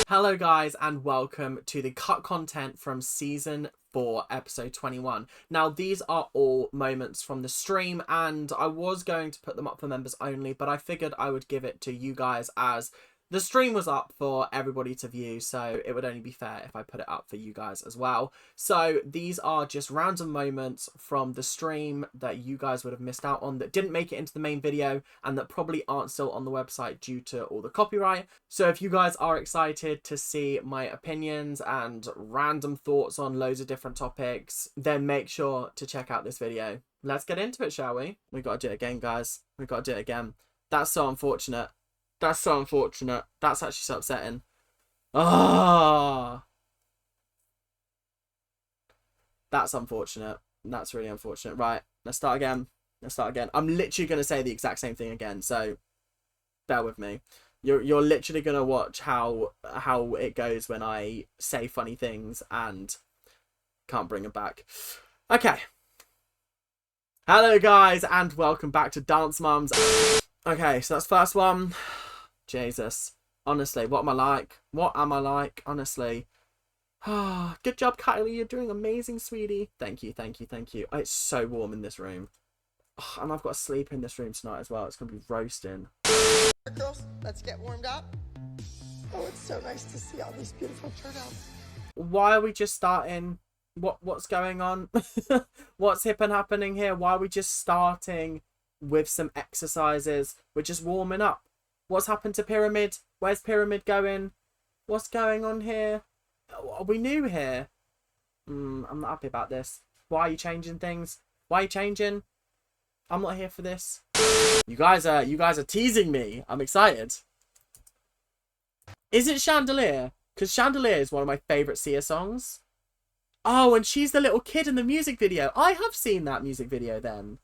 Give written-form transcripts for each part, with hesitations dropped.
Hello guys and welcome to the cut content from season 4 episode 21. Now these are all moments from the stream and I was going to put them up for members only, but I figured I would give it to you guys as the stream was up for everybody to view, so it would only be fair if I put it up for you guys as well. So these are just random moments from the stream that you guys would have missed out on, that didn't make it into the main video and that probably aren't still on the website due to all the copyright. So if you guys are excited to see my opinions and random thoughts on loads of different topics, then make sure to check out this video. Let's get into it, shall we? We gotta do it again, guys. We gotta do it again. That's so unfortunate. That's so unfortunate. That's actually so upsetting. Ah, that's unfortunate. That's really unfortunate. Right, let's start again. Let's start again. I'm literally going to say the exact same thing again, so bear with me. You're literally going to watch how it goes when I say funny things and can't bring them back. Okay. Hello, guys, and welcome back to Dance Mums. Okay, so that's first one. Jesus. Honestly, what am I like? What am I like? Honestly. Good job, Kylie. You're doing amazing, sweetie. Thank you, thank you, thank you. It's so warm in this room. And I've got to sleep in this room tonight as well. It's going to be roasting. Girls, let's get warmed up. Oh, it's so nice to see all these beautiful turnouts. Why are we just starting? What's going on? What's hip and happening here? Why are we just starting with some exercises? We're just warming up. What's happened to Pyramid? Where's Pyramid going? What's going on here? Are we new here? I'm not happy about this. Why are you changing things? Why are you changing? I'm not here for this. You guys are teasing me. I'm excited. Is it Chandelier? Because Chandelier is one of my favourite Sia songs. Oh, and she's the little kid in the music video. I have seen that music video then.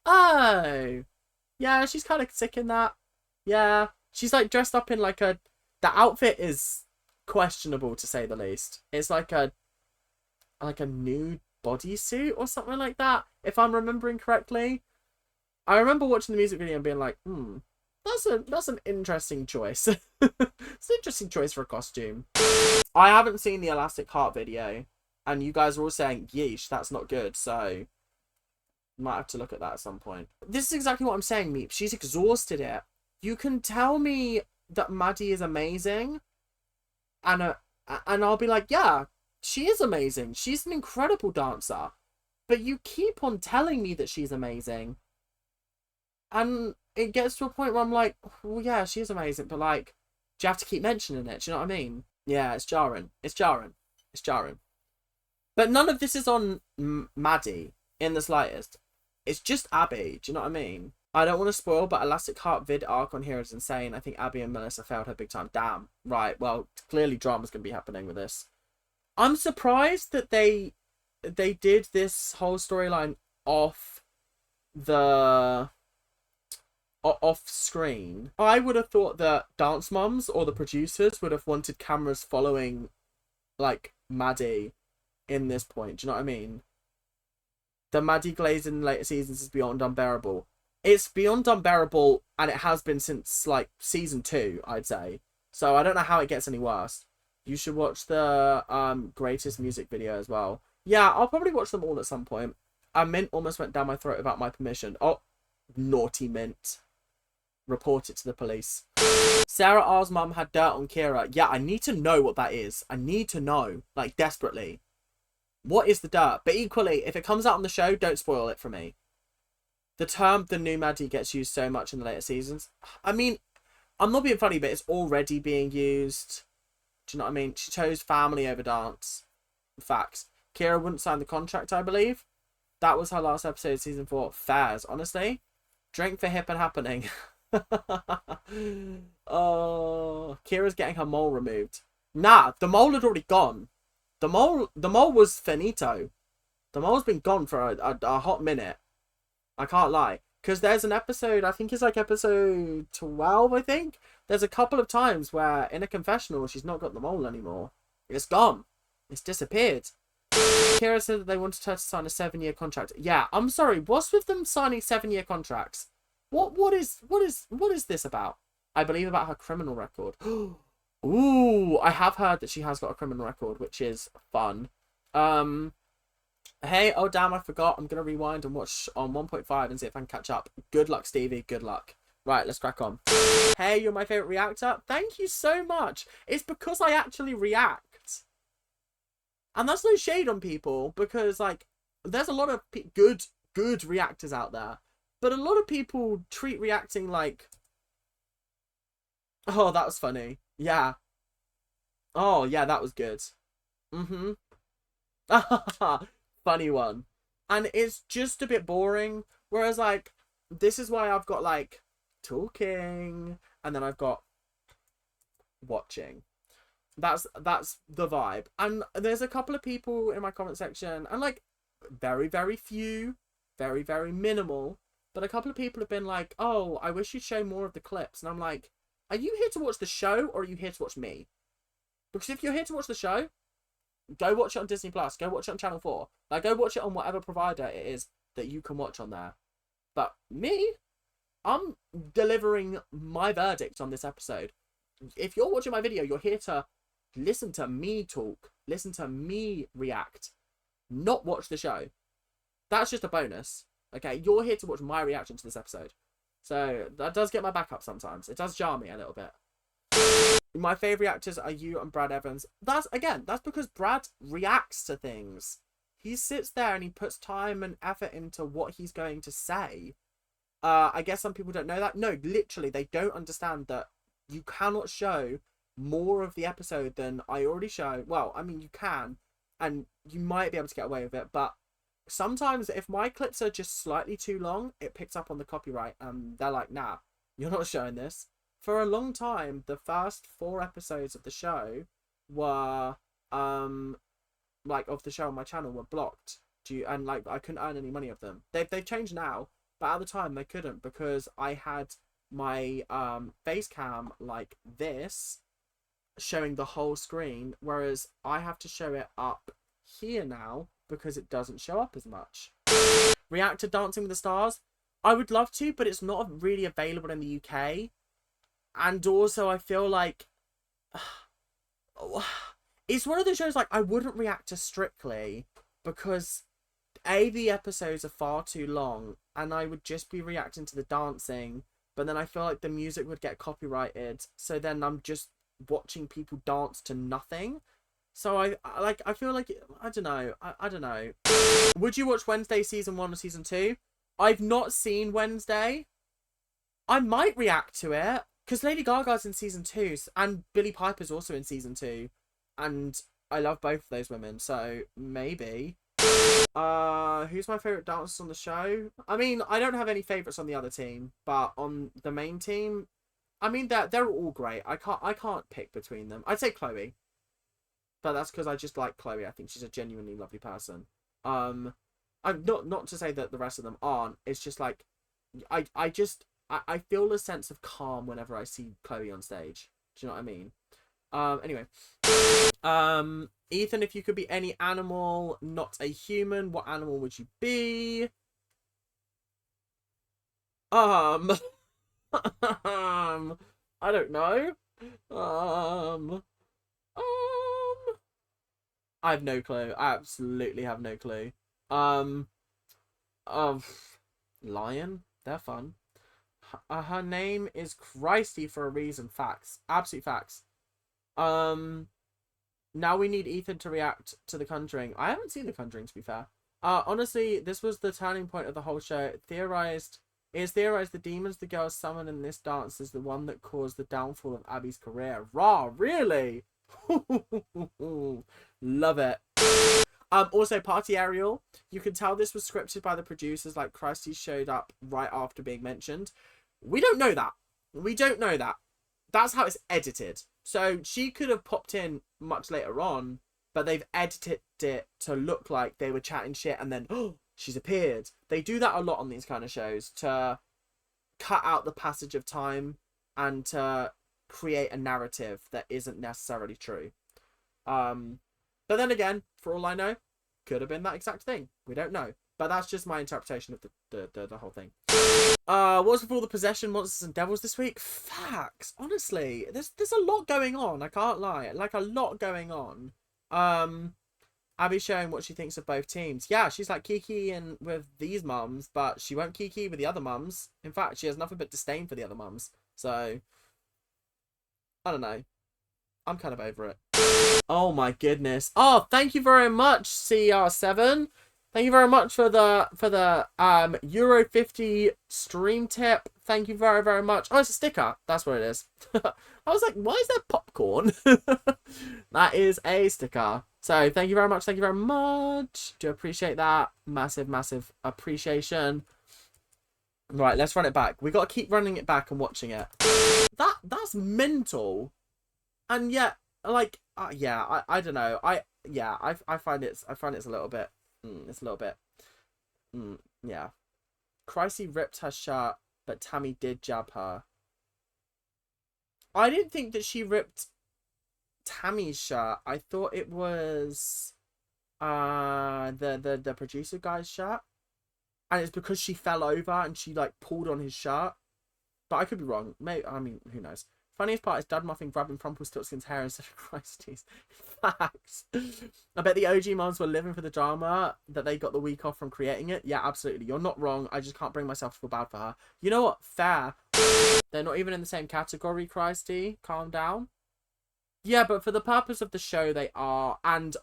Oh. Yeah, she's kind of sick in that. Yeah. She's like dressed up in like a... The outfit is questionable to say the least. It's like a nude bodysuit or something like that, if I'm remembering correctly. I remember watching the music video and being like, that's an interesting choice. It's an interesting choice for a costume. I haven't seen the Elastic Heart video, and you guys are all saying, yeesh, that's not good, so might have to look at that at some point. This is exactly what I'm saying, Meep. She's exhausted it. You can tell me that Maddie is amazing, and I'll be like, yeah, she is amazing. She's an incredible dancer. But you keep on telling me that she's amazing. And it gets to a point where I'm like, well, yeah, she is amazing, but like, do you have to keep mentioning it? Do you know what I mean? Yeah, it's jarring. It's jarring. It's jarring. But none of this is on Maddie in the slightest. It's just Abby. Do you know what I mean? I don't want to spoil, but Elastic Heart vid arc on here is insane. I think Abby and Melissa failed her big time. Damn. Right. Well, clearly drama's going to be happening with this. I'm surprised that they did this whole storyline off screen. I would have thought that Dance Mums or the producers would have wanted cameras following like Maddie in this point. Do you know what I mean? The Maddie Glaze in later seasons is beyond unbearable. It's beyond unbearable, and it has been since like season 2, I'd say. So I don't know how it gets any worse. You should watch the greatest music video as well. Yeah, I'll probably watch them all at some point. A mint almost went down my throat without my permission. Oh, naughty mint. Report it to the police. Sarah R's mum had dirt on Kira. Yeah, I need to know what that is. I need to know, like, desperately. What is the dirt? But equally, if it comes out on the show, don't spoil it for me. The term "the new Maddie" gets used so much in the later seasons. I mean, I'm not being funny, but it's already being used. Do you know what I mean? She chose family over dance. Facts. Kira wouldn't sign the contract, I believe. That was her last episode of season 4. Fairs, honestly. Drink for hip and happening. Oh, Kira's getting her mole removed. Nah, the mole had already gone. The mole was finito. The mole's been gone for a hot minute. I can't lie. Because there's an episode, I think it's like episode 12, I think. There's a couple of times where in a confessional, she's not got the mole anymore. It's gone. It's disappeared. Kira said that they wanted her to sign a 7-year contract. Yeah, I'm sorry. What's with them signing 7-year contracts? What is this about? I believe about her criminal record. Ooh, I have heard that she has got a criminal record, which is fun. Um, hey, oh damn, I forgot. I'm gonna rewind and watch on 1.5 and see if I can catch up. Good luck, Stevie. Good luck. Right, let's crack on. Hey, you're my favorite reactor. Thank you so much. It's because I actually react. And that's no shade on people, because like there's a lot of good reactors out there, but a lot of people treat reacting like, oh, that was funny. Yeah. Oh, yeah, that was good. Mm-hmm. Funny one. And it's just a bit boring. Whereas, like, this is why I've got, like, talking, and then I've got watching. That's the vibe. And there's a couple of people in my comment section, and, like, very, very few, very, very minimal, but a couple of people have been like, oh, I wish you'd show more of the clips. And I'm like, are you here to watch the show, or are you here to watch me? Because if you're here to watch the show, go watch it on Disney Plus. Go watch it on Channel 4. Like, go watch it on whatever provider it is that you can watch on there. But me, I'm delivering my verdict on this episode. If you're watching my video, you're here to listen to me talk, listen to me react, not watch the show. That's just a bonus. Okay, you're here to watch my reaction to this episode. So that does get my back up sometimes. It does jar me a little bit. My favourite actors are you and Brad Evans. That's because Brad reacts to things. He sits there and he puts time and effort into what he's going to say. I guess some people don't know that. No, literally, they don't understand that you cannot show more of the episode than I already show. Well, I mean, you can, and you might be able to get away with it, but sometimes if my clips are just slightly too long, it picks up on the copyright, and they're like, nah, you're not showing this. For a long time, the first 4 episodes of the show were, like, of the show on my channel were blocked. And, like, I couldn't earn any money of them. They've changed now, but at the time they couldn't, because I had my, face cam like this, showing the whole screen, whereas I have to show it up here now, because it doesn't show up as much. React to Dancing with the Stars? I would love to, but it's not really available in the UK. And also, I feel like it's one of those shows like I wouldn't react to Strictly, because the episodes are far too long, and I would just be reacting to the dancing, but then I feel like the music would get copyrighted, so then I'm just watching people dance to nothing. So I feel like, I don't know. I don't know. Would you watch Wednesday season 1 or season 2? I've not seen Wednesday. I might react to it, because Lady Gaga's in season 2, and Billie Piper's also in season 2. And I love both of those women, so maybe. Who's my favourite dancers on the show? I mean, I don't have any favourites on the other team, but on the main team, I mean, they're all great. I can't pick between them. I'd say Chloe. But that's because I just like Chloe. I think she's a genuinely lovely person. I'm not to say that the rest of them aren't. It's just like, I feel a sense of calm whenever I see Chloe on stage. Do you know what I mean? Anyway. Ethan, if you could be any animal, not a human, what animal would you be? I don't know. I have no clue. I absolutely have no clue. Lion. They're fun. Her name is Christy for a reason. Facts. Absolute facts. Now we need Ethan to react to The Conjuring. I haven't seen The Conjuring, to be fair. Honestly, this was the turning point of the whole show. It is theorized the demons the girls summon in this dance is the one that caused the downfall of Abby's career. Rah, really? Love it. Also, Party Ariel. You can tell this was scripted by the producers, like Christy showed up right after being mentioned. We don't know that. We don't know that. That's how it's edited. So she could have popped in much later on, but they've edited it to look like they were chatting shit and then, oh, she's appeared. They do that a lot on these kind of shows to cut out the passage of time and to create a narrative that isn't necessarily true. But then again, for all I know, could have been that exact thing. We don't know. But that's just my interpretation of the whole thing. What's with all the possession monsters and devils this week? Facts. Honestly, there's a lot going on. I can't lie. Like, a lot going on. Abby's showing what she thinks of both teams. Yeah, she's like Kiki and with these mums, but she won't Kiki with the other mums. In fact, she has nothing but disdain for the other mums. So, I don't know. I'm kind of over it. Oh my goodness. Oh, thank you very much, CR7. Thank you very much for the Euro 50 stream tip. Thank you very, very much. Oh, it's a sticker. That's what it is. I was like, why is there popcorn? That is a sticker. So thank you very much. Thank you very much. Do appreciate that. Massive, massive appreciation. Right, let's run it back. We got to keep running it back and watching it. That's mental. And yet, like, yeah, I don't know. I find it's a little bit. It's a little bit. Yeah. Chrissy ripped her shirt, but Tammy did jab her. I didn't think that she ripped Tammy's shirt. I thought it was the producer guy's shirt. And it's because she fell over and she like pulled on his shirt. But I could be wrong. Maybe, I mean, who knows? Funniest part is Dad Muffin grabbing Rumpelstiltskin's hair instead of Christie's. Facts. I bet the OG moms were living for the drama that they got the week off from creating it. Yeah, absolutely. You're not wrong. I just can't bring myself to feel bad for her. You know what? Fair. They're not even in the same category, Christy. Calm down. Yeah, but for the purpose of the show, they are. And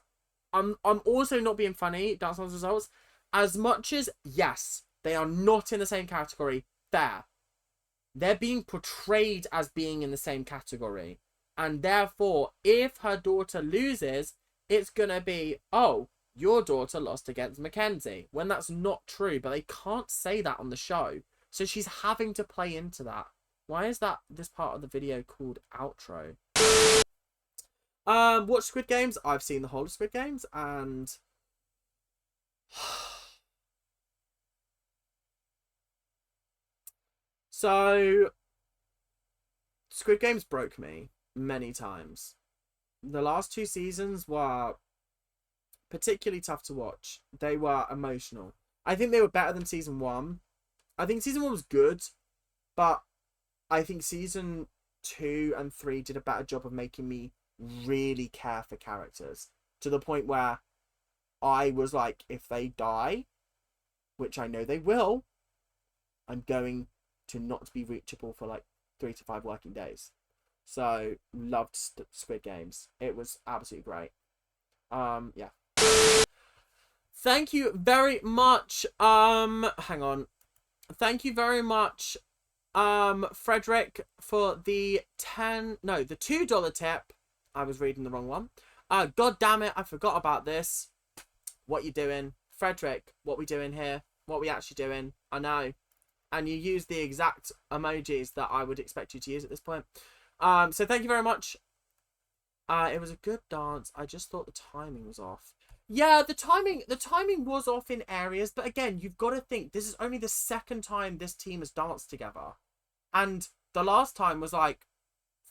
I'm also not being funny. Dance Moms results. As much as, yes, they are not in the same category. Fair. They're being portrayed as being in the same category. And therefore, if her daughter loses, it's going to be, oh, your daughter lost against Mackenzie. When that's not true, but they can't say that on the show. So she's having to play into that. Why is this part of the video called outro? Watch Squid Games. I've seen the whole of Squid Games and... So, Squid Games broke me many times. The last 2 seasons were particularly tough to watch. They were emotional. I think they were better than season 1. I think season 1 was good, but I think season 2 and 3 did a better job of making me really care for characters. To the point where I was like, if they die, which I know they will, I'm going to not be reachable for like 3 to 5 working days. So loved Squid Games. It was absolutely great. Yeah. Thank you very much. Hang on. Thank you very much, Frederick, for the $2 tip. I was reading the wrong one. God damn it, I forgot about this. What you doing? Frederick, what we doing here? What we actually doing? I know. And you use the exact emojis that I would expect you to use at this point. So thank you very much. It was a good dance. I just thought the timing was off. Yeah, the timing was off in areas, but again, you've got to think this is only the second time this team has danced together. And the last time was like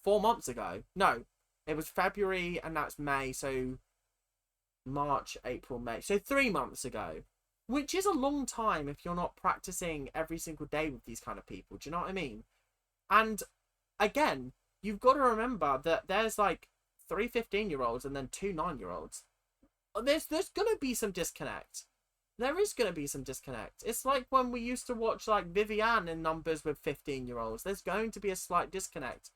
4 months ago. No, it was February and now it's May, so March, April, May. So 3 months ago. Which is a long time if you're not practicing every single day with these kind of people. Do you know what I mean? And again, you've got to remember that there's like 3 15-year-olds and then 2 9-year-olds. There's going to be some disconnect. There is going to be some disconnect. It's like when we used to watch like Vivienne in numbers with 15-year-olds. There's going to be a slight disconnect.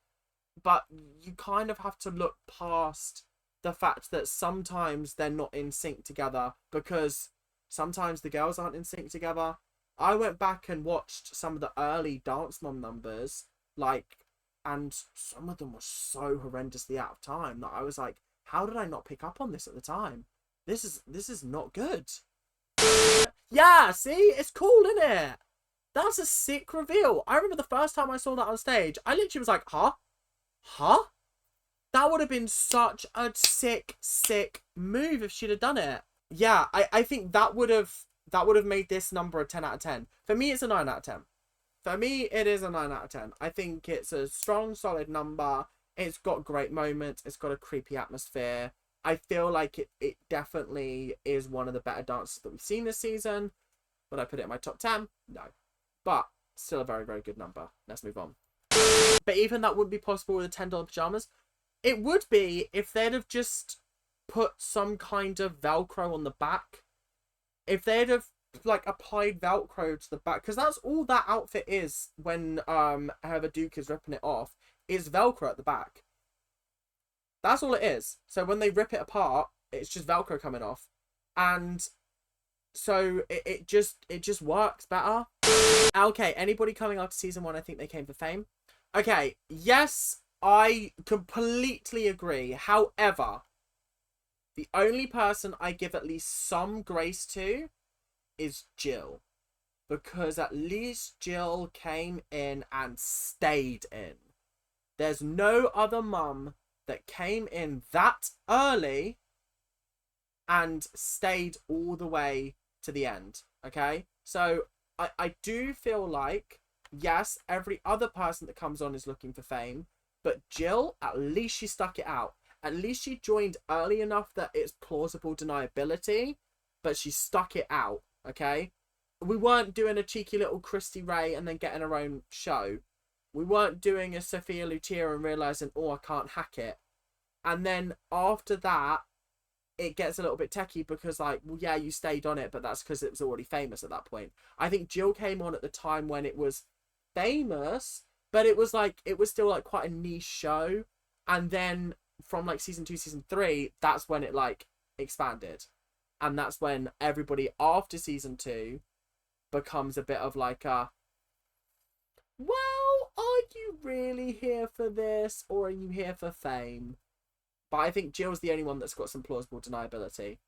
But you kind of have to look past the fact that sometimes they're not in sync together because... sometimes the girls aren't in sync together. I went back and watched some of the early Dance Mom numbers, and some of them were so horrendously out of time that I was like, how did I not pick up on this at the time? This is not good. Yeah, see? It's cool, isn't it? That's a sick reveal. I remember the first time I saw that on stage, I literally was like, huh? Huh? That would have been such a sick, sick move if she'd have done it. Yeah, I think that would have made this number a 10 out of 10. For me, it's a 9 out of 10. For me, it is a 9 out of 10. I think it's a strong, solid number. It's got great moments. It's got a creepy atmosphere. I feel like it definitely is one of the better dances that we've seen this season. Would I put it in my top 10? No. But still a very, very good number. Let's move on. But even that wouldn't be possible with the $10 pajamas. It would be if they'd have just put some kind of Velcro on the back. If they'd have like applied Velcro to the back, because that's all that outfit is when Heather Duke is ripping it off, is Velcro at the back. That's all it is. So when they rip it apart, it's just Velcro coming off. And so it just works better. Okay, anybody coming after season 1, I think they came for fame. Okay, yes, I completely agree. However, the only person I give at least some grace to is Jill. Because at least Jill came in and stayed in. There's no other mum that came in that early and stayed all the way to the end. Okay? So I do feel like, yes, every other person that comes on is looking for fame. But Jill, at least she stuck it out. At least she joined early enough that it's plausible deniability. But she stuck it out. Okay? We weren't doing a cheeky little Christy Ray and then getting her own show. We weren't doing a Sophia Lucia and realising, oh, I can't hack it. And then after that, it gets a little bit techie because, like, well, yeah, you stayed on it, but that's because it was already famous at that point. I think Jill came on at the time when it was famous, but it was like, it was still like quite a niche show. And then from like season 2, season 3, that's when it like expanded. And that's when everybody after season 2 becomes a bit of like a, well, are you really here for this or are you here for fame? But I think Jill's the only one that's got some plausible deniability.